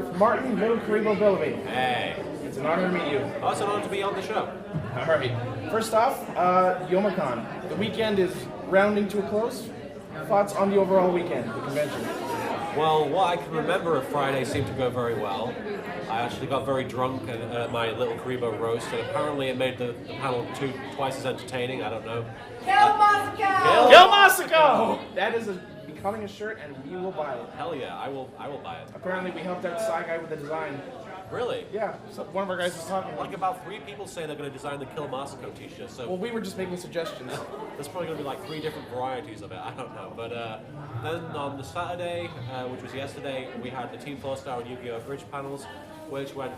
with Martin LittleKuriboh Billamy. Hey. It's an honor to meet you. Oh, it's an honor to be on the show. All right. First off, Youmacon. The weekend is rounding to a close. Thoughts on the overall weekend, the convention? Well, what I can remember of Friday seemed to go very well. I actually got very drunk at my LittleKuriboh roast, and apparently it made the panel twice as entertaining. I don't know. Kill Moscow! Kill Moscow! That is becoming a shirt, and we will buy it. Hell yeah, I will buy it. Apparently, we helped out Psy Guy with the design. Really? Yeah, so one of our guys was talking. Like about 3 people say they're going to design the Kill Moscow t-shirt. So well, we were just making suggestions. There's probably going to be like 3 different varieties of it. I don't know. But then on the Saturday, which was yesterday, we had the Team 4-Star and Yu-Gi-Oh! Abridged panels, which went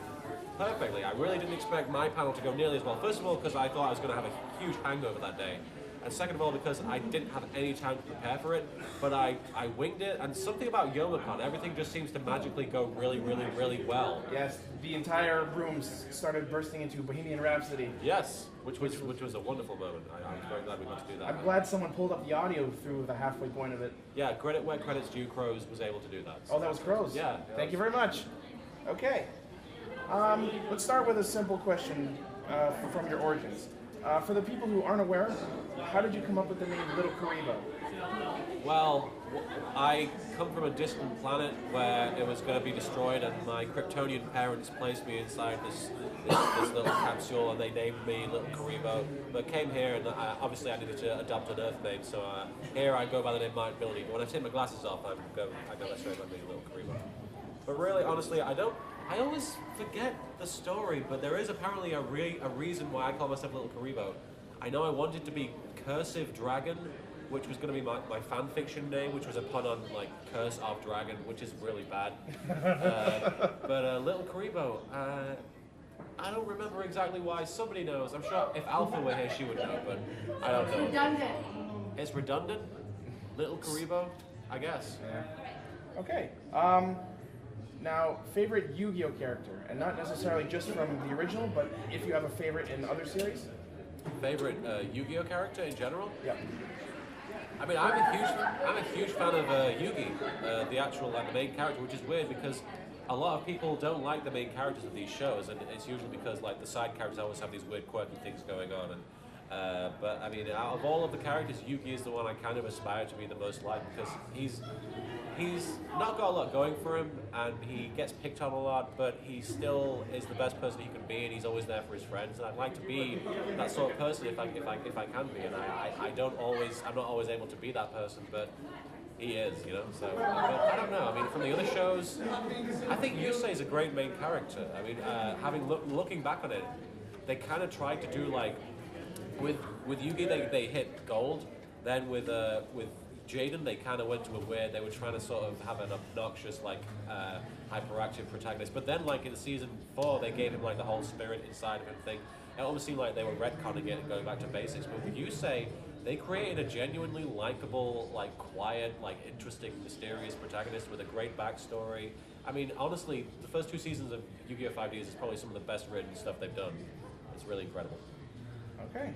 perfectly. I really didn't expect my panel to go nearly as well. First of all, because I thought I was going to have a huge hangover that day. And second of all, because I didn't have any time to prepare for it, but I winged it. And something about Yomicon, everything just seems to magically go really, really, really well. Yes, the entire room started bursting into Bohemian Rhapsody. Yes, which was a wonderful moment. I was very glad we got to do that. I'm glad someone pulled up the audio through the halfway point of it. Yeah, credit where credit's due. Crows was able to do that. So. Oh, that was Crows? Yeah. Thank you very much. Okay. Let's start with a simple question from your origins. For the people who aren't aware, how did you come up with the name LittleKuriboh? Well, I come from a distant planet where it was going to be destroyed, and my Kryptonian parents placed me inside this little capsule, and they named me LittleKuriboh. But came here, and obviously I needed to adopt an Earth name, so here I go by the name Martin Billamy. But when I take my glasses off, I go straight by being LittleKuriboh. But really, honestly, I always forget the story, but there is apparently a reason why I call myself LittleKuriboh. I know I wanted to be Cursive Dragon, which was going to be my fan fiction name, which was a pun on like Curse of Dragon, which is really bad. But LittleKuriboh, I don't remember exactly why. Somebody knows. I'm sure if Alpha were here, she would know, but I don't know. Redundant. It's redundant? LittleKuriboh? I guess. Yeah. Okay. Now, favorite Yu-Gi-Oh character, and not necessarily just from the original, but if you have a favorite in other series? Favorite Yu-Gi-Oh character in general? Yeah. I mean, I'm a huge fan of Yugi, the actual the main character, which is weird because a lot of people don't like the main characters of these shows, and it's usually because like the side characters always have these weird quirky things going on. And but I mean, out of all of the characters, Yugi is the one I kind of aspire to be the most like because he's not got a lot going for him, and he gets picked on a lot, but he still is the best person he can be, and he's always there for his friends. And I'd like to be that sort of person if I can be. And I'm not always able to be that person, but he is, you know. So but I don't know. I mean, from the other shows, I think Yusei is a great main character. I mean, looking back on it, they kind of tried to do like with Yugi, they hit gold. Then with Jaden, they kind of went to a weird, they were trying to sort of have an obnoxious, like, hyperactive protagonist. But then, like, in season 4, they gave him, like, the whole spirit inside of him thing. It almost seemed like they were retconning it and going back to basics. But with Yusei, they created a genuinely likable, like, quiet, like, interesting, mysterious protagonist with a great backstory. I mean, honestly, the first 2 seasons of Yu-Gi-Oh! 5Ds is probably some of the best written stuff they've done. It's really incredible. Okay.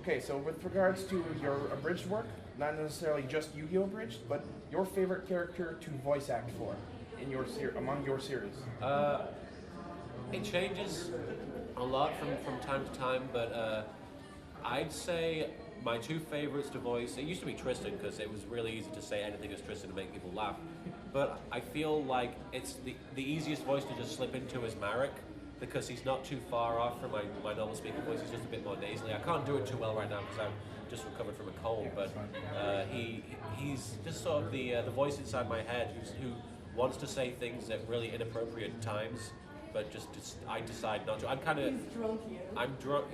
Okay, so with regards to your abridged work, not necessarily just Yu-Gi-Oh! Abridged, but your favorite character to voice act for in your among your series? It changes a lot from time to time, but I'd say my 2 favorites to voice, it used to be Tristan, because it was really easy to say anything as Tristan to make people laugh, but I feel like it's the easiest voice to just slip into is Marek, because he's not too far off from my normal speaking voice. He's just a bit more nasally. I can't do it too well right now because I'm just recovered from a cold, but he's just sort of the voice inside my head who wants to say things at really inappropriate times, but just I decide not to. I'm kind of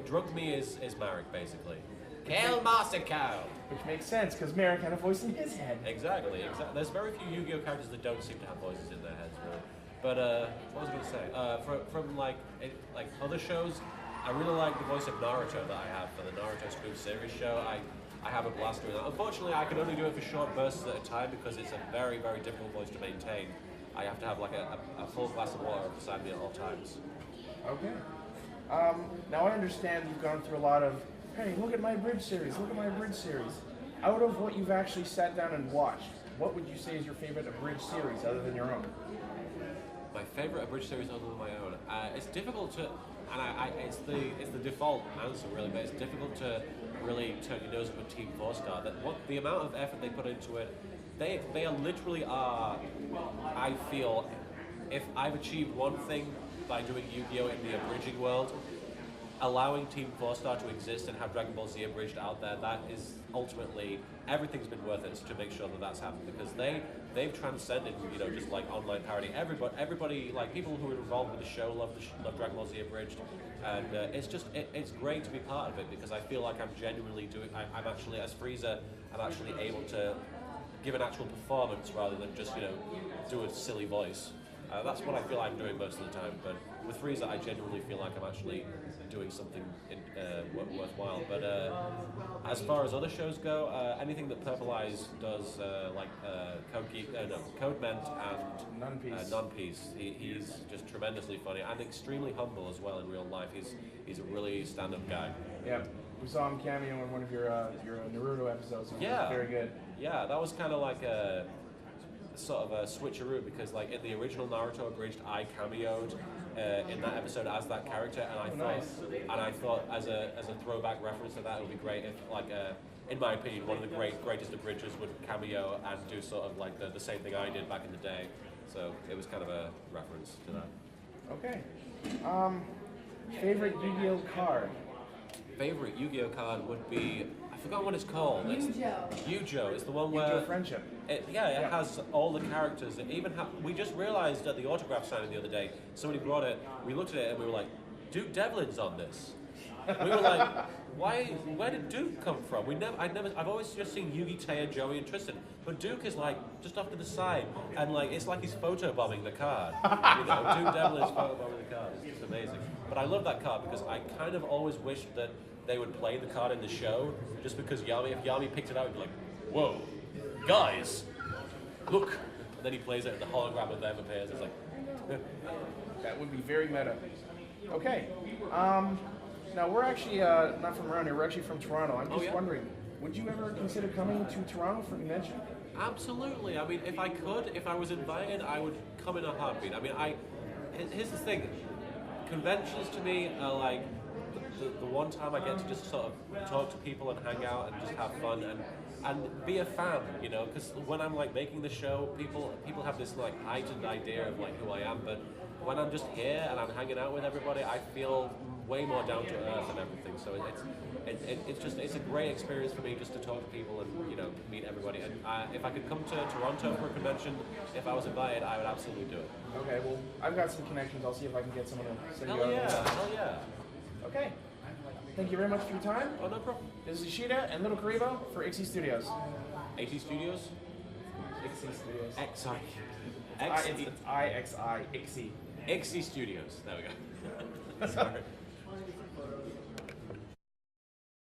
drunk me is Marek basically. Kill Moscow! Which makes sense because Marek had a voice in his head. Exactly. There's very few Yu-Gi-Oh characters that don't seem to have voices in their heads, really. But what was I going to say? From like other shows, I really like the voice of Naruto that I have for the Naruto Spoof series show. I have a blast doing that. Unfortunately, I can only do it for short bursts at a time because it's a very, very difficult voice to maintain. I have to have like a full glass of water beside me at all times. Okay. Now I understand you've gone through a lot of, hey, look at my Abridged series, look at my Abridged series. Out of what you've actually sat down and watched, what would you say is your favorite Abridged series other than your own? My favorite abridged series other than my own. It's difficult to, and it's the default answer really, but it's difficult to really turn your nose up at Team 4-Star. That what the amount of effort they put into it, they are literally are. I feel, if I've achieved one thing by doing Yu-Gi-Oh in the abridging world, allowing Team 4-Star to exist and have Dragon Ball Z Abridged out there, that is ultimately, everything's been worth it to make sure that that's happened, because they've transcended, just like online parody. Everybody, like people who are involved with the show love Dragon Ball Z Abridged, and it's great to be part of it, because I feel like I'm genuinely doing, I'm actually, as Frieza, I'm actually able to give an actual performance rather than just, do a silly voice. That's what I feel I'm doing most of the time, but with Frieza, I genuinely feel like I'm actually doing something worthwhile. But as far as other shows go, anything that Purple Eyes does, like Code Ment and Non-Piece, he's just tremendously funny and extremely humble as well in real life. He's a really stand-up guy. Yeah, we saw him cameo in one of your Naruto episodes. It was very good. Yeah, that was kind of like a sort of a switcheroo, because like in the original Naruto Abridged, I cameoed in that episode as that character, and I thought as a throwback reference to that, it would be great if, like, in my opinion, one of the greatest abridgers would cameo and do sort of like the same thing I did back in the day. So it was kind of a reference to that. Okay. Favorite Yu-Gi-Oh card? Favorite Yu-Gi-Oh card would be, I forgot what it's called. Yu-Gi-Oh. It's the one where Yu-Gi-Oh Friendship. It has all the characters. It even we just realized at the autograph signing the other day, somebody brought it. We looked at it and we were like, Duke Devlin's on this. We were like, where did Duke come from? I've always just seen Yugi, Taya, Joey, and Tristan, but Duke is like just off to the side, and like it's like he's photobombing the card. Duke Devlin is photobombing the card. It's amazing. But I love that card because I kind of always wished that they would play the card in the show, just because if Yami picked it out, he'd be like, whoa, guys, look. And then he plays it and the hologram of them appears. It's like, that would be very meta. Okay. Now we're actually not from around here. We're actually from Toronto. I'm just wondering, would you ever consider coming to Toronto for convention? Absolutely. I mean, if I was invited, I would come in a heartbeat. I mean, here's the thing. Conventions to me are like the one time I get to just sort of talk to people and hang out and just have fun and be a fan, because when I'm like making the show, people have this like heightened idea of like who I am, but when I'm just here and I'm hanging out with everybody, I feel way more down to earth and everything. So it's a great experience for me just to talk to people and meet everybody. And if I could come to Toronto for a convention, if I was invited, I would absolutely do it. Okay, well I've got some connections. I'll see if I can get someone to send you out. Hell yeah. Okay. Thank you very much for your time. Oh, no problem. This is Ichida and LittleKuriboh for Ixie Studios. AT Studios? Ixie Studios. Sorry. It's IXI, Ixie. Ixie Studios. There we go. Sorry.